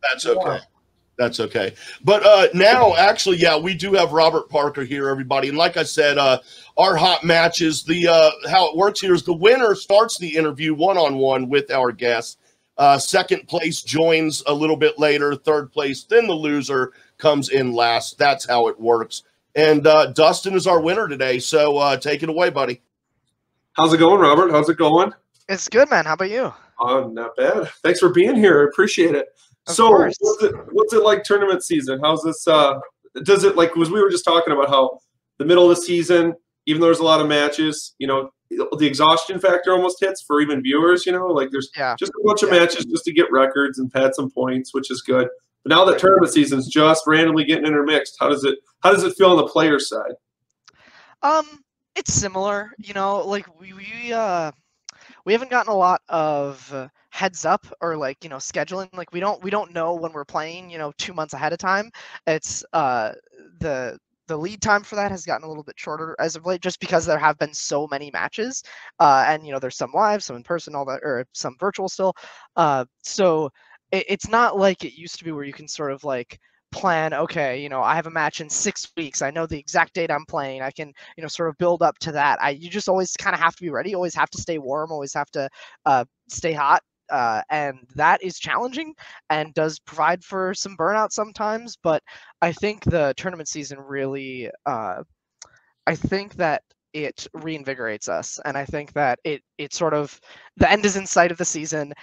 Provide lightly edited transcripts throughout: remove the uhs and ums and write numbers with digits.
That's okay. That's okay. But now, actually, yeah, we do have Robert Parker here, everybody. And like I said, our hot matches, how it works here is the winner starts the interview one-on-one with our guest. Second place joins a little bit later. Third place, then the loser comes in last. That's how it works. And Dustin is our winner today. So take it away, buddy. How's it going, Robert? How's it going? It's good, man. How about you? Not bad. Thanks for being here. I appreciate it. So what's it like tournament season? How's this does it like, was we were just talking about how the middle of the season, even though there's a lot of matches, you know, the exhaustion factor almost hits for even viewers, you know, like there's just a bunch of matches just to get records and pad some points, which is good. But now that tournament season's just randomly getting intermixed, how does it feel on the player side? It's similar, you know, like we haven't gotten a lot of heads up or like, you know, scheduling. Like we don't know when we're playing, you know, 2 months ahead of time. It's the lead time for that has gotten a little bit shorter as of late, just because there have been so many matches, and you know, there's some live, some in person, all that, or some virtual still. So it's not like it used to be where you can sort of like plan, okay, you know, I have a match in 6 weeks, I know the exact date I'm playing, I can, you know, sort of build up to that. You just always kind of have to be ready, always have to stay warm, always have to stay hot, and that is challenging and does provide for some burnout sometimes. But I think the tournament season really, I think that it reinvigorates us, and I think that it sort of, the end is in sight of the season.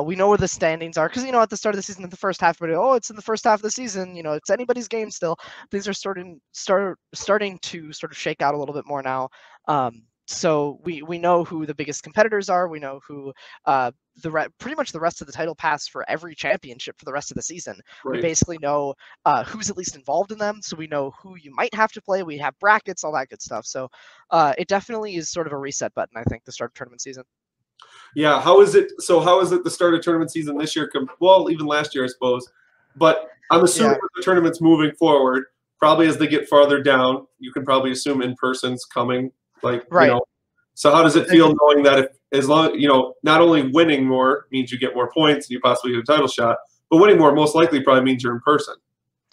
We know where the standings are, because, you know, at the start of the season, in the first half, it's in the first half of the season, you know, it's anybody's game still. Things are starting to sort of shake out a little bit more now. So we know who the biggest competitors are. We know who pretty much the rest of the title paths for every championship for the rest of the season. Right. We basically know who's at least involved in them, so we know who you might have to play. We have brackets, all that good stuff. So it definitely is sort of a reset button, I think, the start of tournament season. Yeah, how is it? So how is it the start of tournament season this year? Well, even last year, I suppose. But I'm assuming with the tournaments moving forward, probably as they get farther down, you can probably assume in person's coming. Like, you know, so how does it feel knowing that if, as long, you know, not only winning more means you get more points and you possibly get a title shot, but winning more most likely probably means you're in person.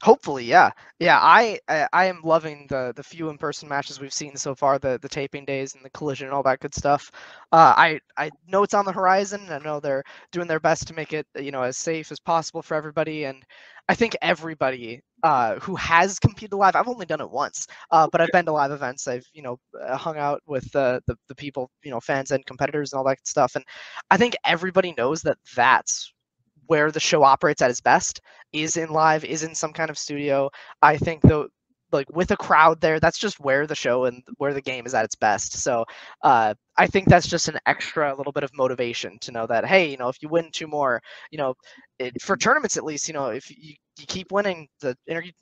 Hopefully, yeah. I am loving the few in-person matches we've seen so far, the taping days and the collision and all that good stuff. I know it's on the horizon. I know they're doing their best to make it, you know, as safe as possible for everybody. And I think everybody who has competed live, I've only done it once, but I've been to live events. I've, you know, hung out with the people, you know, fans and competitors and all that stuff. And I think everybody knows that that's where the show operates at its best, is in live, is in some kind of studio. I think though, like with a crowd there, that's just where the show and where the game is at its best. So I think that's just an extra little bit of motivation to know that, hey, you know, if you win 2 more, you know, for tournaments at least, you know, if you keep winning, the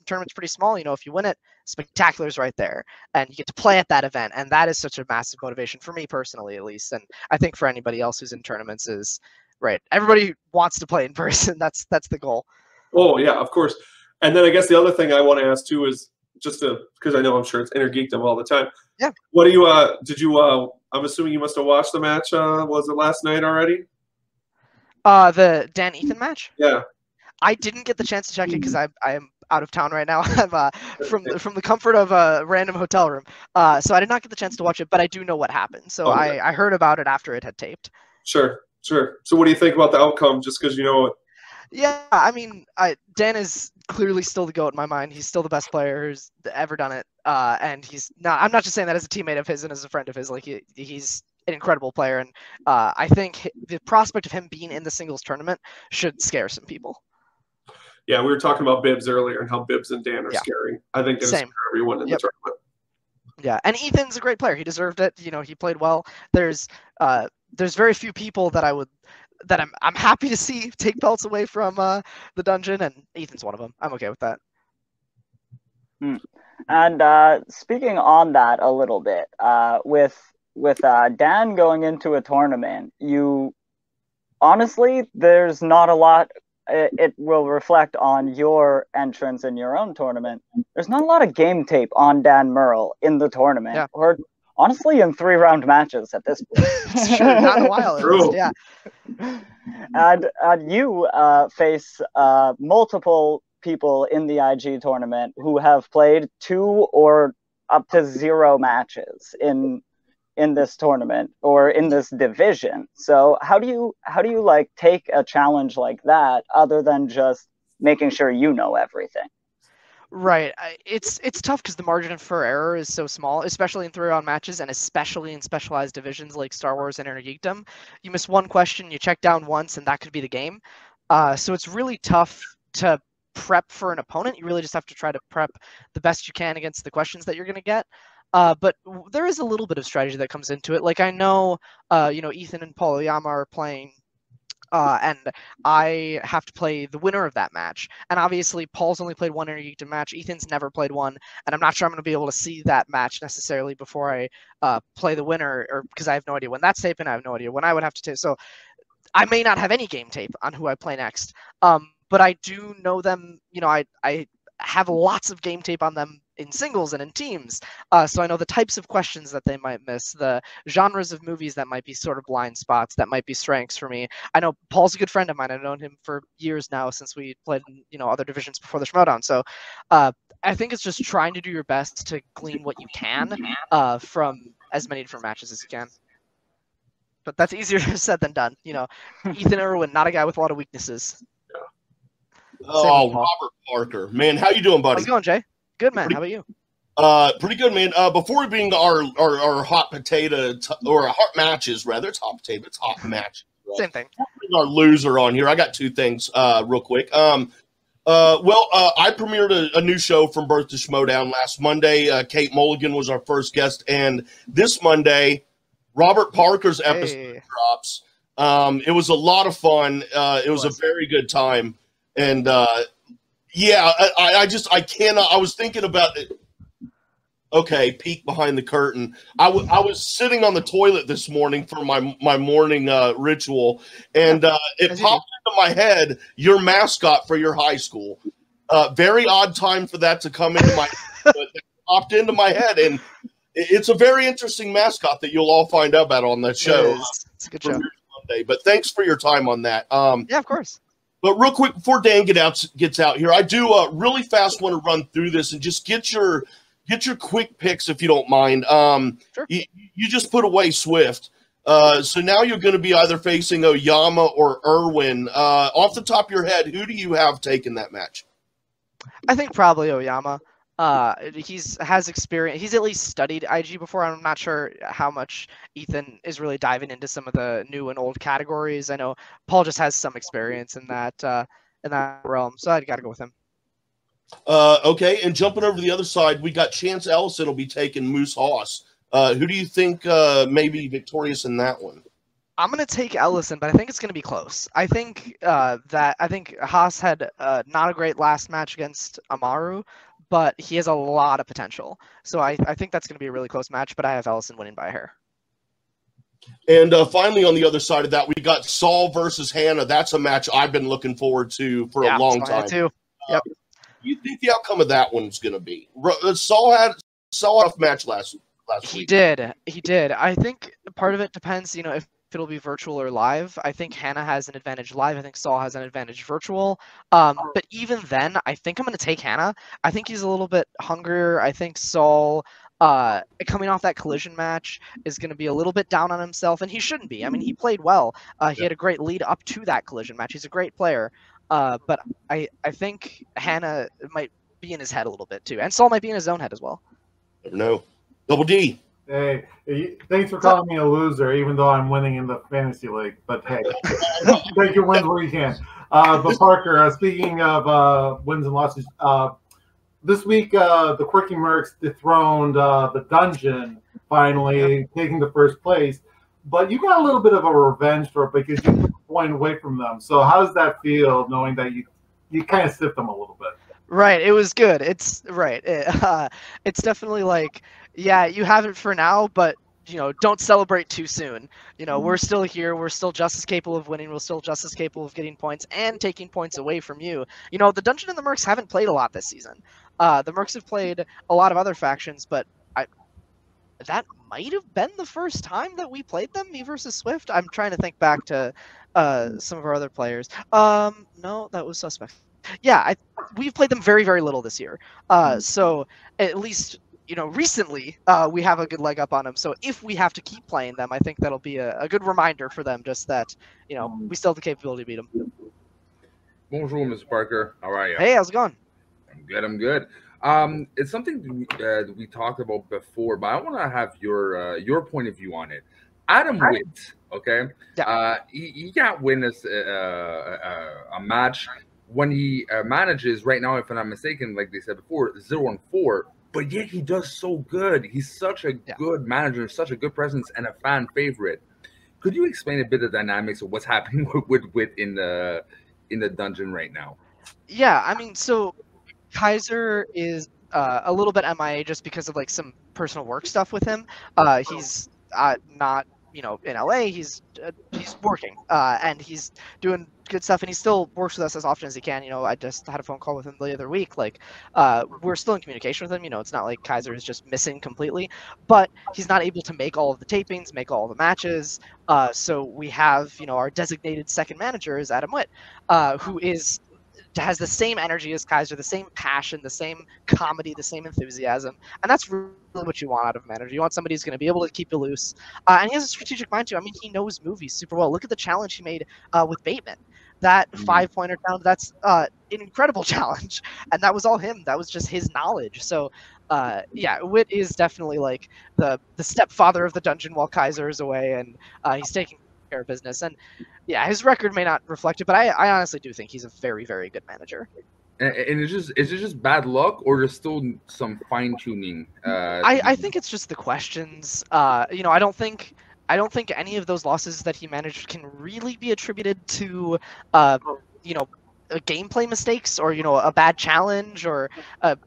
tournament's pretty small, you know, if you win it, Spectacular's right there, and you get to play at that event, and that is such a massive motivation for me personally, at least, and I think for anybody else who's in tournaments is. Right. Everybody wants to play in person. That's the goal. Oh, yeah, of course. And then I guess the other thing I want to ask, too, is just because I know I'm sure it's Inner Geekdom all the time. Yeah. What do you I'm assuming you must have watched the match, was it last night already? The Dan Ethan match? Yeah. I didn't get the chance to check it because I am out of town right now. I'm from the comfort of a random hotel room. So I did not get the chance to watch it, but I do know what happened. So I heard about it after it had taped. Sure. So what do you think about the outcome, just because you know it? Yeah, I mean, Dan is clearly still the GOAT in my mind. He's still the best player who's ever done it. And he's not. I'm not just saying that as a teammate of his and as a friend of his. Like he's an incredible player, and I think the prospect of him being in the singles tournament should scare some people. Yeah, we were talking about Bibbs earlier and how Bibbs and Dan are scary. I think it'll scare everyone in the tournament. Yeah, and Ethan's a great player. He deserved it. You know, he played well. There's very few people that I'm happy to see take belts away from the dungeon, and Ethan's one of them. I'm okay with that. And speaking on that a little bit, with Dan going into a tournament, honestly, there's not a lot. It will reflect on your entrance in your own tournament. There's not a lot of game tape on Dan Murrell in the tournament, or honestly in 3-round matches at this point. It's true, not in a while. True. Yeah. And you face multiple people in the IG tournament who have played 2 or up to 0 matches in this tournament or in this division. So how do you like take a challenge like that other than just making sure you know everything? Right. It's tough because the margin for error is so small, especially in 3-round matches and especially in specialized divisions like Star Wars and Inner Geekdom. You miss one question, you check down once, and that could be the game. So it's really tough to prep for an opponent. You really just have to try to prep the best you can against the questions that you're going to get. But there is a little bit of strategy that comes into it. Like I know, Ethan and Paul Oyama are playing. And I have to play the winner of that match. And obviously, Paul's only played one Inner Geekdom match. Ethan's never played one, and I'm not sure I'm going to be able to see that match necessarily before I play the winner, or because I have no idea when that's taping. I have no idea when I would have to tape. So I may not have any game tape on who I play next. But I do know them. I have lots of game tape on them in singles and in teams. So I know the types of questions that they might miss, the genres of movies that might be sort of blind spots, that might be strengths for me. I know Paul's a good friend of mine. I've known him for years now since we played in, other divisions before the Schmodown. So I think it's just trying to do your best to glean what you can from as many different matches as you can. But that's easier said than done. Ethan Irwin, not a guy with a lot of weaknesses. Oh, Robert Parker, man, how you doing, buddy? How's it going, Jay? Good, man. How about you? Pretty good, man. Before we bring our hot potato or hot matches, rather, it's hot potato, it's hot match. Right? Same thing. Bring our loser on here. I got 2 things, real quick. I premiered a new show from Birth to Schmodown last Monday. Kate Mulligan was our first guest, and this Monday, Robert Parker's episode drops. It was a lot of fun. It was a very good time. And yeah, I cannot. I was thinking about it. Okay, peek behind the curtain. I was sitting on the toilet this morning for my morning ritual, and it popped into my head. Your mascot for your high school. Very odd time for that to come into my. But it popped into my head, and it's a very interesting mascot that you'll all find out about on that show. It's a good show. Monday, but thanks for your time on that. Yeah, of course. But real quick, before Dan gets out here, I do really fast want to run through this and just get your quick picks if you don't mind. Sure. You just put away Swift, so now you're going to be either facing Oyama or Irwin. Off the top of your head, who do you have taking that match? I think probably Oyama. Has experience. He's at least studied IG before. I'm not sure how much Ethan is really diving into some of the new and old categories. I know Paul just has some experience in that realm, so I'd got to go with him. Okay, and jumping over to the other side, we got Chance Ellison will be taking Moose Hoss. Who do you think may be victorious in that one? I'm going to take Ellison, but I think it's going to be close. I think Haas had not a great last match against Amaru, but he has a lot of potential. So I think that's going to be a really close match, but I have Ellison winning by a hair. And finally, on the other side of that, we got Saul versus Hannah. That's a match I've been looking forward to for a long time. Too. Yep. You think the outcome of that one's going to be? Saul had a match last week. He did. I think part of it depends, if it'll be virtual or live. I think Hannah has an advantage live. I think Saul has an advantage virtual. But even then, I think I'm going to take Hannah. I think he's a little bit hungrier. I think Saul, coming off that collision match, is going to be a little bit down on himself, and he shouldn't be. I mean, he played well. He had a great lead up to that collision match. He's a great player. But I think Hannah might be in his head a little bit too, and Saul might be in his own head as well. Never know. Double D. Hey, thanks for calling me a loser, even though I'm winning in the fantasy league. But hey, take your wins where you can. But Parker, speaking of wins and losses, this week the Quirky Mercs dethroned the Dungeon, finally taking the first place. But you got a little bit of a revenge for it because you took a point away from them. So how does that feel, knowing that you kind of sipped them a little bit? Right, it was good. It's right. It's definitely like, yeah, you have it for now, but don't celebrate too soon. We're still here. We're still just as capable of winning. We're still just as capable of getting points and taking points away from you. The Dungeon and the Mercs haven't played a lot this season. The Mercs have played a lot of other factions, but that might have been the first time that we played them, me versus Swift. I'm trying to think back to some of our other players. No, that was Suspect. Yeah, we've played them very, very little this year. So at least, recently, we have a good leg up on them. So if we have to keep playing them, I think that'll be a good reminder for them, just that, we still have the capability to beat them. Bonjour, Mr. Parker. How are you? Hey, how's it going? I'm good. It's something we talked about before, but I want to have your point of view on it. Adam Witt, okay? Yeah. He can't win a match when he manages right now, if I'm not mistaken, like they said before, 0-4. But yet he does so good. He's such a good manager, such a good presence, and a fan favorite. Could you explain a bit of the dynamics of what's happening with Witt in the dungeon right now? Yeah, I mean, so Kaiser is a little bit MIA just because of like some personal work stuff with him. He's not, in LA. He's working and he's doing good stuff, and he still works with us as often as he can. I just had a phone call with him the other week. Like, we're still in communication with him. It's not like Kaiser is just missing completely, but he's not able to make all of the tapings, make all of the matches. So we have, our designated second manager is Adam Witt, who has the same energy as Kaiser, the same passion, the same comedy, the same enthusiasm. And that's really what you want out of a manager. You want somebody who's going to be able to keep you loose. And he has a strategic mind, too. I mean, he knows movies super well. Look at the challenge he made with Bateman. That 5-pointer down, that's an incredible challenge. And that was all him. That was just his knowledge. So, Witt is definitely like the stepfather of the dungeon while Kaiser is away. And he's taking care of business. And yeah, his record may not reflect it, but I honestly do think he's a very, very good manager. And is it just bad luck, or there's still some fine tuning? I think it's just the questions. I don't think any of those losses that he managed can really be attributed to gameplay mistakes or a bad challenge or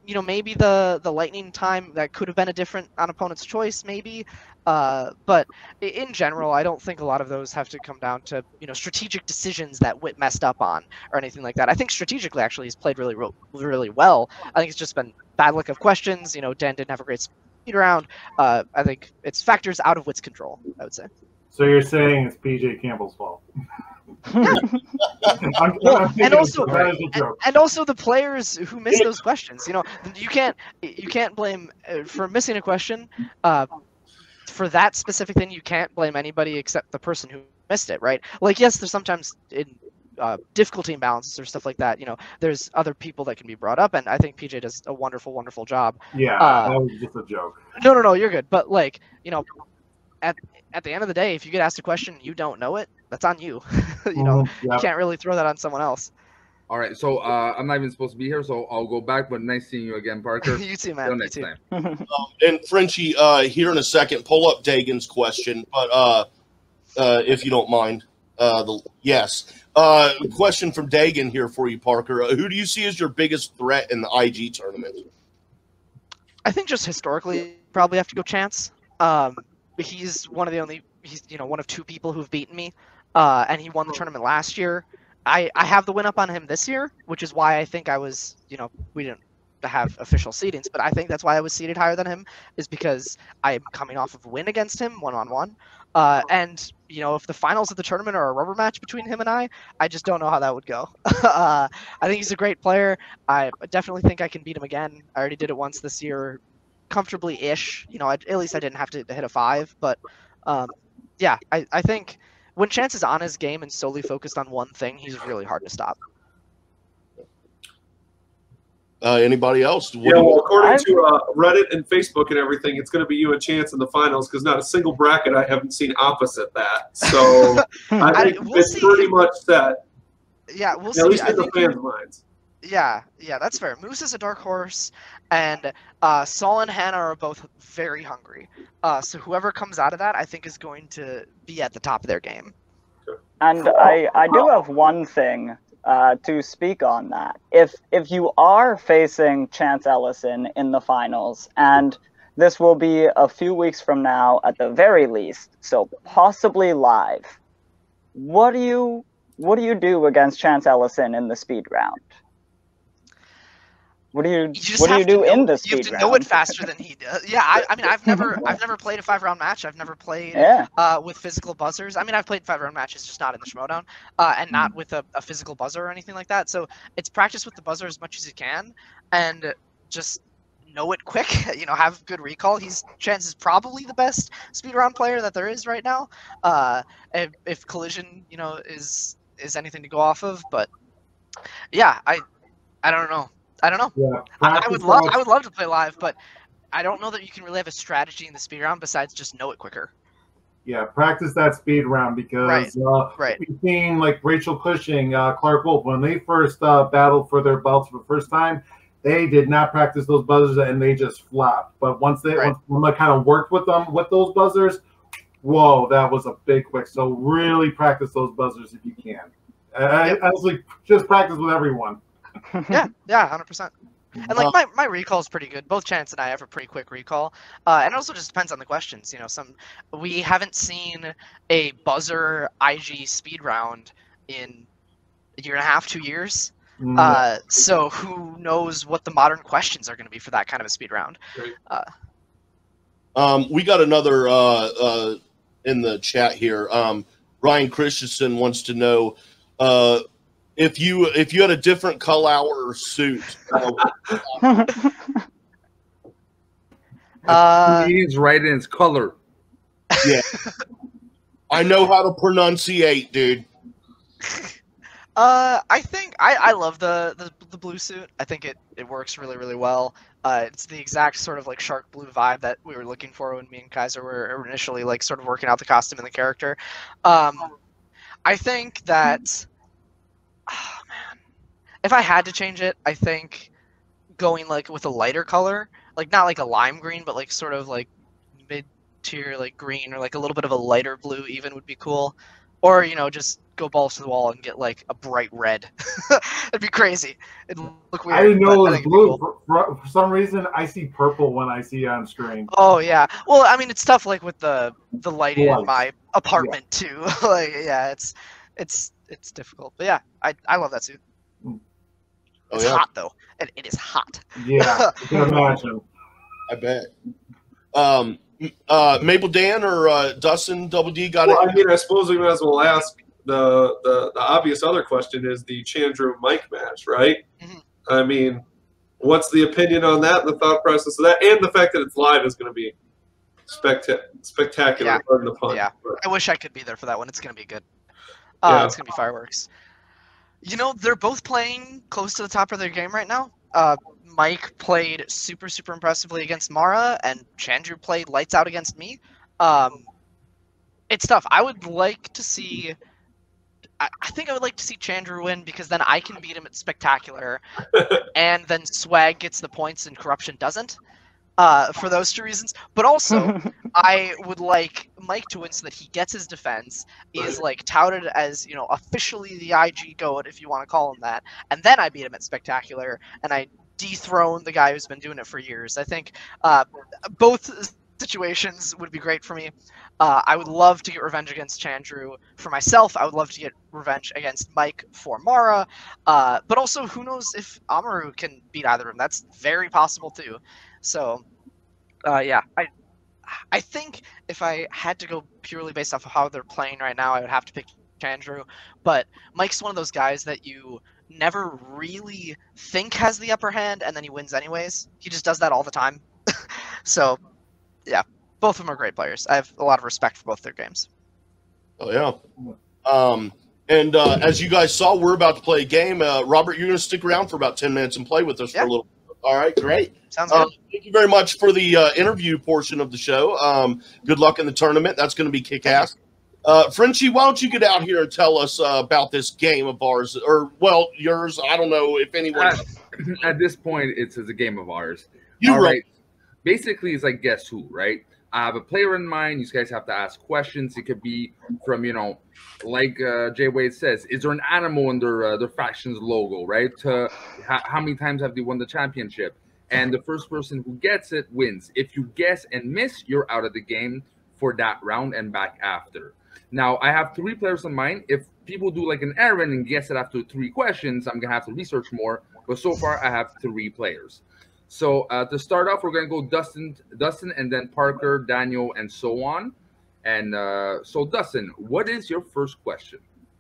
maybe the lightning time that could have been a different on opponent's choice maybe, but in general I don't think a lot of those have to come down to strategic decisions that Witt messed up on or anything like that. I think strategically actually he's played really well. I think it's just been bad luck of questions. Dan didn't have a great speed round. I think it's factors out of Witt's control, I would say. So you're saying it's PJ Campbell's fault? and also the players who miss those questions. You can't blame for missing a question. For that specific thing, you can't blame anybody except the person who missed it, right? Like, yes, there's sometimes in difficulty imbalances or stuff like that. There's other people that can be brought up, and I think PJ does a wonderful, wonderful job. Yeah, that was just a joke. No, you're good. But at the end of the day, if you get asked a question and you don't know it, that's on you. You can't really throw that on someone else. All right, so I'm not even supposed to be here, so I'll go back. But nice seeing you again, Parker. You too, man. Until next time. And Frenchie, here in a second, pull up Dagan's question, but if you don't mind, question from Dagan here for you, Parker. Who do you see as your biggest threat in the IG tournament? I think just historically, probably have to go Chance. He's one of two people who've beaten me, and he won the tournament last year. I have the win up on him this year, which is why I think I was, we didn't have official seedings, but I think that's why I was seeded higher than him, is because I'm coming off of a win against him 1-on-1. And, if the finals of the tournament are a rubber match between him and I just don't know how that would go. I think he's a great player. I definitely think I can beat him again. I already did it once this year, comfortably-ish. At least I didn't have to hit a 5, but I think when Chance is on his game and solely focused on one thing, he's really hard to stop. Anybody else? According to Reddit and Facebook and everything, it's going to be you and Chance in the finals because not a single bracket I haven't seen opposite that. So I think it's pretty much set. Yeah, we'll see. At least in the fans' minds. Yeah, that's fair. Moose is a dark horse, and Saul and Hannah are both very hungry. So whoever comes out of that, I think, is going to be at the top of their game. And I do have one thing to speak on that. If you are facing Chance Ellison in the finals, and this will be a few weeks from now at the very least, so possibly live, what do you do against Chance Ellison in the speed round? What do you just what do have you do to in know, the you speed have to know it round? faster than he does. Yeah, I mean, I've never played a 5-round match. I've never played Yeah. with physical buzzers. I mean, I've played 5-round matches, just not in the Schmodown, and not with a physical buzzer or anything like that. So it's practice with the buzzer as much as you can, and just know it quick. You know, have good recall. Chance is probably the best speed round player that there is right now. If collision, you know, is anything to go off of, but yeah, I don't know. I don't know. Yeah, I practice would love to play live, but I don't know that you can really have a strategy in the speed round besides just know it quicker. Yeah, practice that speed round because Right. we've seen like Rachel Cushing, Clark Wolf, when they first battled for their belts for the first time, they did not practice those buzzers and they just flopped. But once they kind of worked with them with those buzzers, whoa, that was a big quick. So really practice those buzzers if you can. Honestly, just practice with everyone. Yeah, 100%. And like my recall is pretty good. Both Chance and I have a pretty quick recall, and it also just depends on the questions. You know, we haven't seen a buzzer IG speed round in a year and a half, 2 years. So who knows what the modern questions are going to be for that kind of a speed round? We got another in the chat here. Ryan Christensen wants to know if you had a different color suit. He's right in his color. Yeah, I know how to pronunciate, dude. I think I love the blue suit. I think it works really, really well. It's the exact sort of like shark blue vibe that we were looking for when me and Kaiser were initially like sort of working out the costume and the character. I think that, oh man, if I had to change it, I think going like with a lighter color, like not like a lime green, but like sort of like mid-tier like green or like a little bit of a lighter blue even would be cool. Or, you know, just go balls to the wall and get like a bright red. It'd be crazy. It'd look weird. I didn't know it was blue. Cool. For some reason, I see purple when I see it on screen. Oh yeah. Well, I mean, it's tough like with the lighting in my apartment too. Like, yeah, it's difficult. But yeah, I love that suit. It's hot though. It is hot. Yeah, I can imagine. I bet. Maple Dan or Dustin Double D got it. I mean, I suppose we might as well ask the obvious other question is the Chandru Mike match, right? Mm-hmm. I mean, what's the opinion on that, and the thought process of that, and the fact that it's live is going to be spectacular. Pardon the pun. Yeah, I wish I could be there for that one. It's going to be good. It's going to be fireworks. You know, they're both playing close to the top of their game right now. Mike played super impressively against Mara, and Chandru played lights out against me. It's tough. I would like to see. I think I would like to see Chandru win because then I can beat him at Spectacular, and then Swag gets the points and Corruption doesn't. For those two reasons, but also I would like Mike to win so that he gets his defense, is like touted as, you know, officially the IG GOAT, if you want to call him that, and then I beat him at Spectacular and I dethrone the guy who's been doing it for years. I think both situations would be great for me. I would love to get revenge against Chandru for myself. I would love to get revenge against Mike for Mara, but also who knows if Amaru can beat either of them. That's very possible too. So, yeah, I think if I had to go purely based off of how they're playing right now, I would have to pick Chandru. But Mike's one of those guys that you never really think has the upper hand, and then he wins anyways. He just does that all the time. So, yeah, both of them are great players. I have a lot of respect for both their games. Oh, yeah. And as you guys saw, we're about to play a game. Robert, you're going to stick around for about 10 minutes and play with us for a little bit. All right, great. Sounds good. Thank you very much for the interview portion of the show. Good luck in the tournament. That's going to be kick-ass. Frenchie, why don't you get out here and tell us about this game of ours, or, well, yours. I don't know if anyone. At this point, it's a game of ours. You're right. Basically, it's like Guess Who, right? I have a player in mind. You guys have to ask questions. It could be from, you know, like Jay Wade says, is there an animal in their faction's logo, right? How many times have they won the championship? And the first person who gets it wins. If you guess and miss, you're out of the game for that round and back after. Now, I have 3 players in mind. If people do like an errand and guess it after 3 questions, I'm going to have to research more. but so far I have 3 players. So to start off, we're going to go Dustin, and then Parker, Daniel, and so on. And so, Dustin, what is your first question?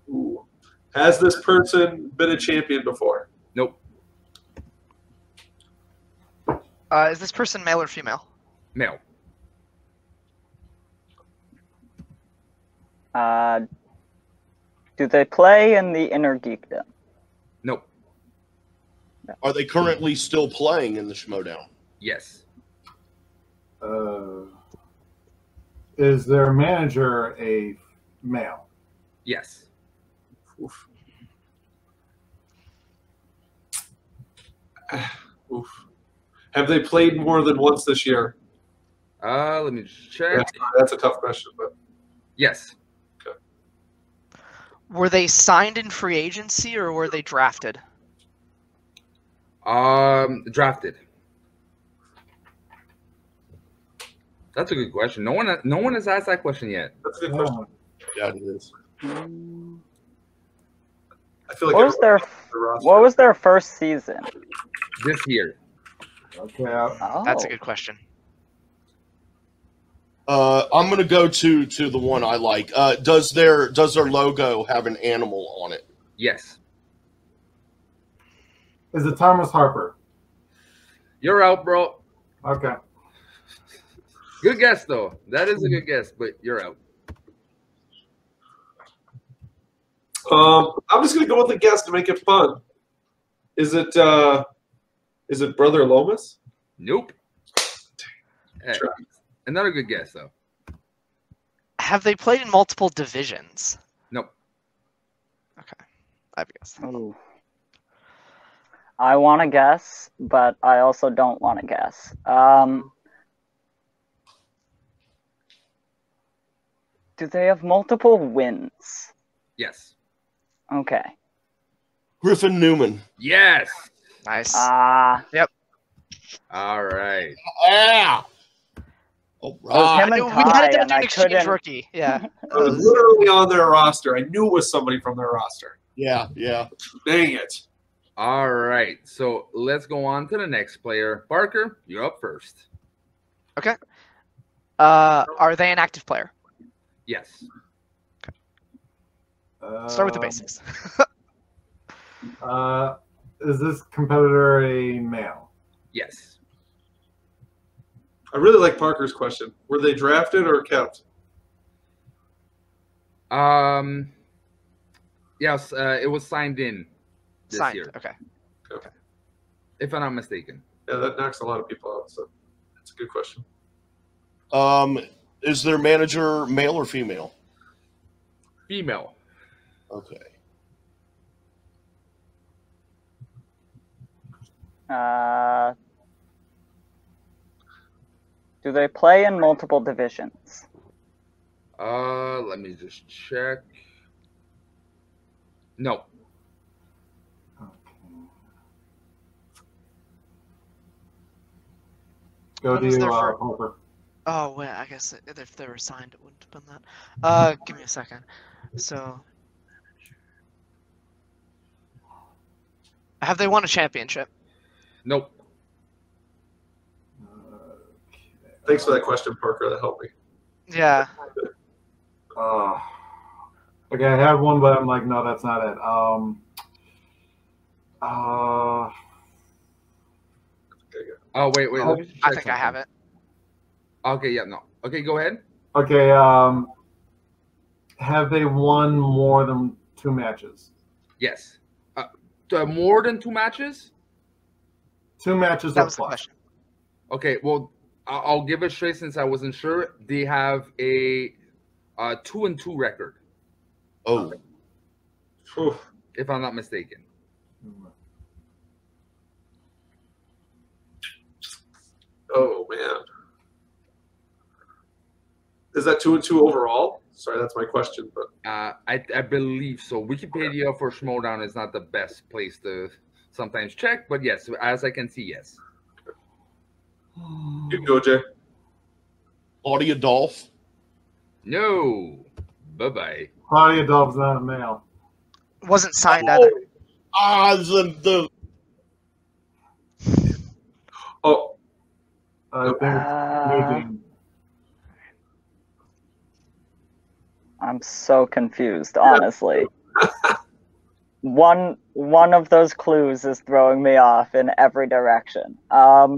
Ooh. Has this person been a champion before? Nope. Is this person male or female? Male. Do they play in the Inner Geekdom? Nope. Are they currently still playing in the Schmodown? Yes. Is their manager a male? Yes. Oof. Oof. Have they played more than once this year? Let me just check. That's a tough question, but Yes. Were they signed in free agency or were they drafted? Drafted. That's a good question. No one has asked that question yet. that's a good question. Yeah, it is. I feel like What was their roster. What was their first season? This year. Okay. Oh, That's a good question. I'm going to go to the one I like. Does their logo have an animal on it? Yes. Is it Thomas Harper? You're out, bro. Okay. Good guess, though. That is a good guess, but you're out. I'm just gonna go with a guess to make it fun. Is it Brother Lomas? Nope. Hey, another good guess, though. Have they played in multiple divisions? Nope. Okay. I have a guess. Ooh. I want to guess, but I also don't want to guess. Do they have multiple wins? Yes. Okay. Griffin Newman. Yes. Nice. Yep. All right. Yeah. All It was right. him and We had it Ty, down and to an I exchange couldn't. rookie. Yeah. I was literally on their roster. I knew it was somebody from their roster. Yeah. Dang it. All right. So let's go on to the next player. Parker, you're up first. Okay. Are they an active player? Yes. Start with the basics. Is this competitor a male? Yes. I really like Parker's question. Were they drafted or kept? Yes, it was signed in this Signed. year, Okay. if I'm not mistaken. Yeah, that knocks a lot of people out. So that's a good question. Is their manager male or female? Female. Okay. Do they play in multiple divisions? Let me just check. No. Go When to was you, their Harper. Oh, wait, I guess if they were signed, it wouldn't have been that. Give me a second. So, have they won a championship? Nope. Thanks for that question, Parker. That helped me. Yeah. Okay, I have one, but I'm like, no, that's not it. Oh, wait. Let me I check think I have it. Okay, yeah, no. Okay, go ahead. Okay, have they won more than 2 matches? Yes. More than 2 matches? 2 matches That or was the plus. question. Okay, well, I'll give it straight since I wasn't sure. They have a 2-2 record, Oh. Whew. if I'm not mistaken. Oh man. Is that 2-2 overall? Sorry, that's my question. But I believe so. Wikipedia for Schmodown is not the best place to sometimes check, but yes, as I can see, yes. you can go, Jay. Claudia Dolph. No. Bye-bye. Claudia Dolph's not a male. Wasn't signed either. The I think it's amazing. I'm so confused, honestly. One of those clues is throwing me off in every direction. Yeah,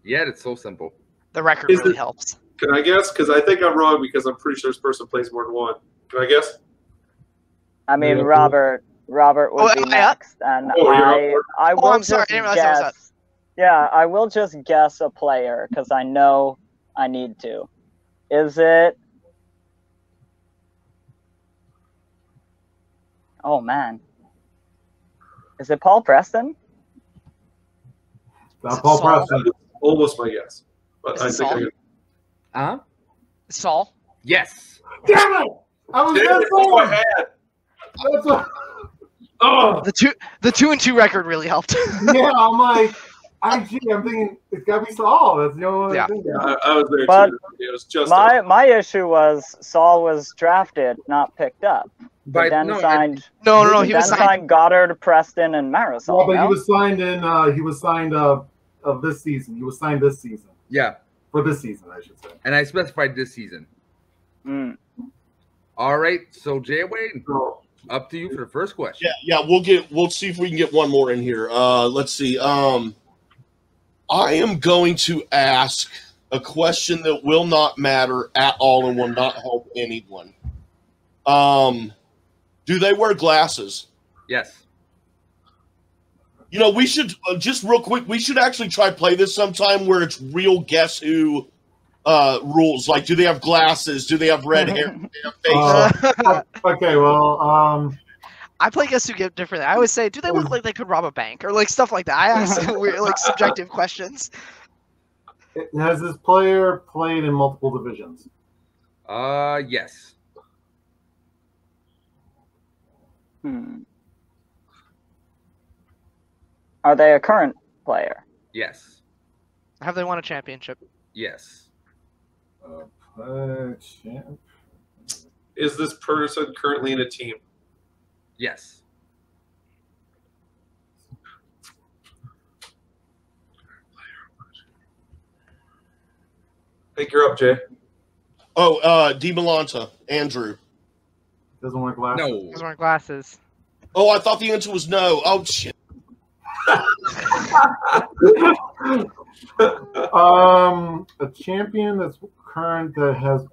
it's so simple. The record really helps. Can I guess? Because I think I'm wrong because I'm pretty sure this person plays more than one. Can I guess? I mean, Robert would be next, and I will I'm sorry, I didn't realize that was guess. Yeah, I will just guess a player because I know I need to. Is it? Oh man, is it Paul Preston? Not Paul Saul? Preston. Almost my guess, but Is I it think Saul? Huh? Saul? Yes. Damn it! I was Damn, gonna that's say what I it. had. That's what, Oh, The 2-2 record really helped. yeah, I'm like, I'm thinking it's gotta be Saul. That's the only one Yeah. I'm thinking. I was there But too. It was just My issue was Saul was drafted, not picked up. But then no, signed. No, he was then signed. signed Goddard, Preston, and Marisol. Well, but no? he was signed of this season. He was signed this season. yeah, For this season, I should say. and I specified this season. Mm. All right, so Jay Wayne, Oh, up to you for the first question. Yeah, we'll see if we can get one more in here. Let's see. I am going to ask a question that will not matter at all and will not help anyone. Do they wear glasses? Yes. You know, we should just real quick. We should actually try play this sometime where it's real guess who rules. Like, do they have glasses? Do they have red hair? Do they have face? Okay, well, I play Guess Who Get differently. I always say, do they look like they could rob a bank? Or like stuff like that. I ask weird, like subjective questions. has this player played in multiple divisions? Yes. Are they a current player? Yes. Have they won a championship? Yes. Champ. is this person currently in a team? Yes. I think you're up, Jay. Oh, Di Milanta, Andrew. Doesn't wear glasses. No. Those weren't glasses. Oh, I thought the answer was no. Oh shit. A champion that's current that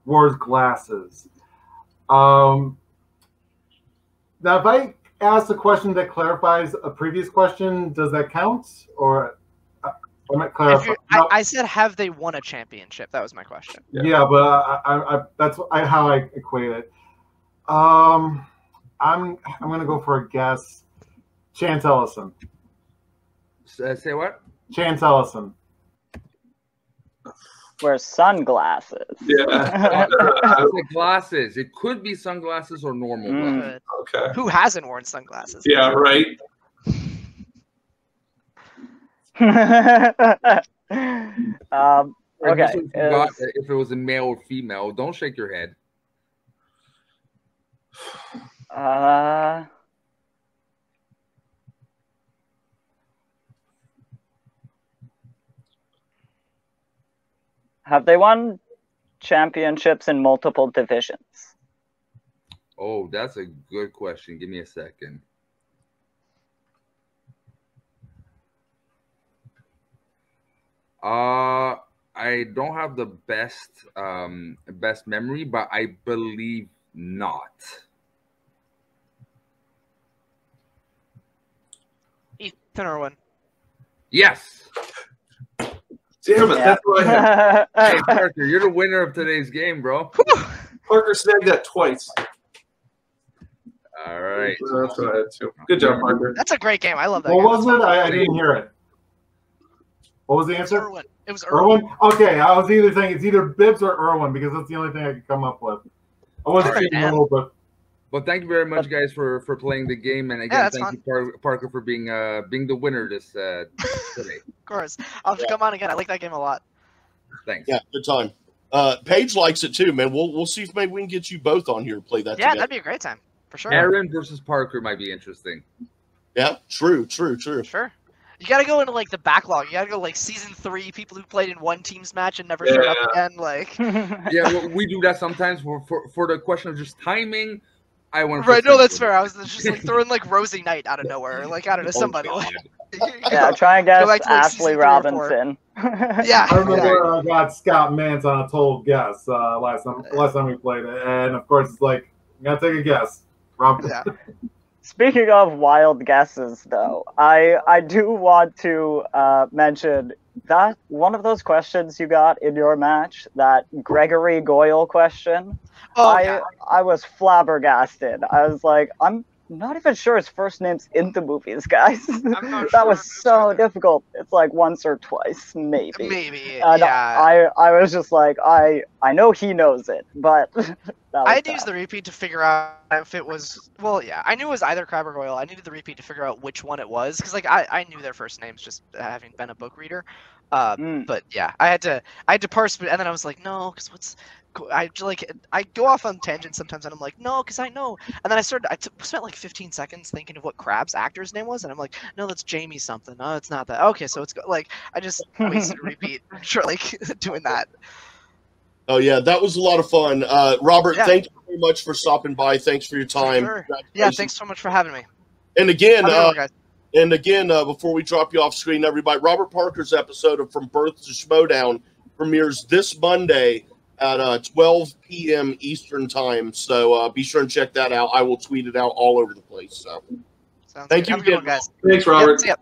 wears glasses. Now, if I ask a question that clarifies a previous question, does that count? Or I might clarify. I said, have they won a championship? That was my question. Yeah, but that's how I equate it. I'm gonna go for a guess. Chance Ellison. Say what? Chance Ellison. Wears sunglasses. Yeah. I said glasses. It could be sunglasses or normal glasses. But Okay. who hasn't worn sunglasses? Yeah, right. I just Okay. forgot if it was a male or female. Don't shake your head. Have they won championships in multiple divisions? Oh, that's a good question. Give me a second. I don't have the best memory, but I believe not. Ethan Irwin. Yes. Damn it, that's what I had. Hey, Parker, you're the winner of today's game, bro. Parker snagged that twice. All right. That's what I had too. Good job, Parker. That's a great game. I love that What game. was it? I didn't hear it. What was the It was answer? Irwin. It was Irwin. Irwin? Okay, I was either saying it's either Bibbs or Irwin because that's the only thing I could come up with. I was Alright, thinking a man. little bit. Well, thank you very much, guys, for playing the game, and again, that's thank you, Parker, for being the winner this today. Of course. I'll have to come on again. I like that game a lot. Thanks. Yeah, good time. Paige likes it too, man. We'll see if maybe we can get you both on here to play that Yeah, together. that'd be a great time. For sure. Aaron versus Parker might be interesting. Yeah, true. Sure. You gotta go into like the backlog. You gotta go like season 3, people who played in one team's match and never showed up again. Like, yeah, we do that sometimes for the question of just timing. I want right? No, that's fair. I was just like throwing like Rosie Knight out of nowhere, like I don't know somebody. Like, yeah, try and guess like, Ashley Robinson. Yeah, I remember I got Scott Mance on a total guess last time we played it, and of course it's like you gotta take a guess. Yeah. Speaking of wild guesses, though, I do want to mention that one of those questions you got in your match, that Gregory Goyle question, I was flabbergasted. I was like, I'm not even sure his first name's in the movies, guys. That was so difficult. It's like once or twice, maybe. Maybe, yeah. I was just like, I know he knows it, but I had to use the repeat to figure out if it was, well, yeah, I knew it was either Crab or Goyle. I needed the repeat to figure out which one it was, because like I knew their first names just having been a book reader. But yeah, I had to parse it, and then I was like, no, because I go off on tangents sometimes, and I'm like, no, because I know. And then I spent like 15 seconds thinking of what Crab's actor's name was, and I'm like, no, that's Jamie something. No, it's not that. Okay, so it's like I just wasted a repeat, like doing that. Oh yeah, that was a lot of fun. Robert, thank you very much for stopping by. Thanks for your time. Sure. Yeah, thanks so much for having me. And again, before we drop you off screen, everybody, Robert Parker's episode of From Birth to Schmodown premieres this Monday at 12 p.m. Eastern time. So be sure and check that out. I will tweet it out all over the place. So thank you again, guys. Thanks, Robert. Yep.